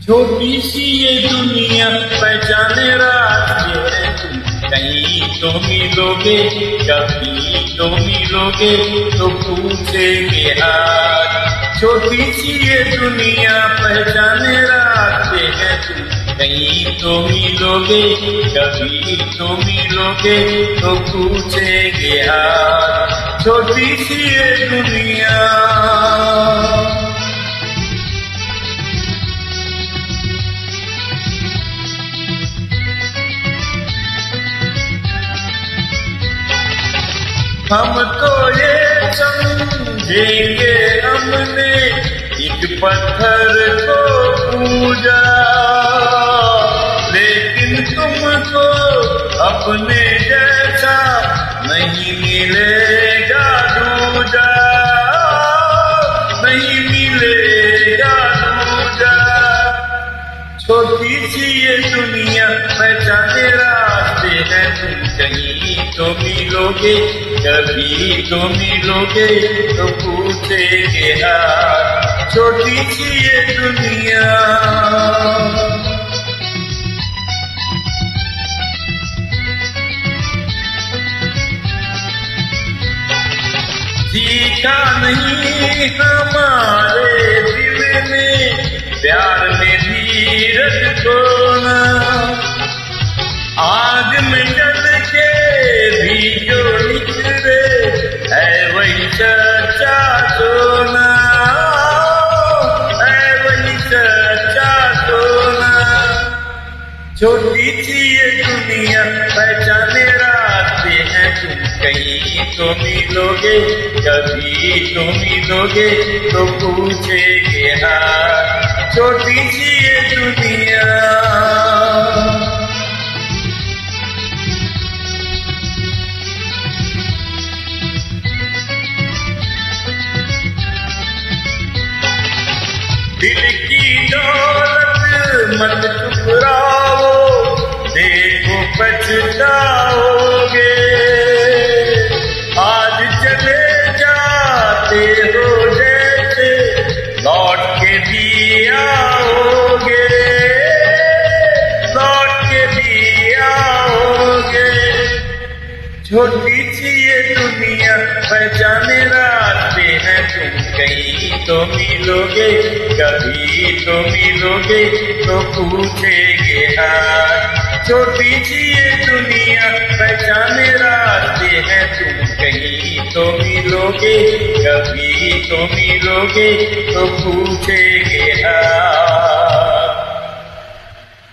छोटी सी ये दुनिया पहचाने रास्ते हैं तुम, कहीं तो मिलोगे, कभी तो मिलोगे, तो पूछेंगे हाथ। छोटी सी ये दुनिया पहचाने रास्ते हैं तुम, कहीं तो मिलोगे, कभी तो मिलोगे, तो पूछेंगे हाथ। छोटी सी ये दुनिया। हम तो ये समझेंगे हमने एक पत्थर को पूजा, लेकिन तुमको अपने जैसा नहीं मिलेगा दूजा, नहीं मिलेगा दूजा। छोटी सी ये दुनिया पहचाने रास्ते हैं तुम, कहीं तो मिलोगे, कभी तो मिलोगे, तो पूछेंगे हाथ। छोटी सी ये दुनिया। सीखा नहीं हमारे दिल में प्यार में धीरज खोना, आग में जल के भी जो निकले है वही सच्चा सोना, है वही सच्चा सोना। छोटी सी ये दुनिया पहचाने रास्ते हैं तुम, कहीं तो मिलोगे, कभी तो मिलोगे, तो पूछेंगे हाथ। छोटी सी ये दुनिया। दिल की दौलत मत ठुकराओ, देखो पछताओगे। आज चले जाते हो जैसे लौट के भी आओगे, लौट के भी आओगे। छोटी सी ये दुनिया पहचाने रास्ते हैं तुम, कहीं तो मिलोगे, कभी तो मिलोगे, तो पूछेंगे हाथ। छोटी सी ये दुनिया पहचाने रास्ते हैं तुम, कहीं तो मिलोगे, कभी तो मिलोगे, तो पूछेंगे हाथ।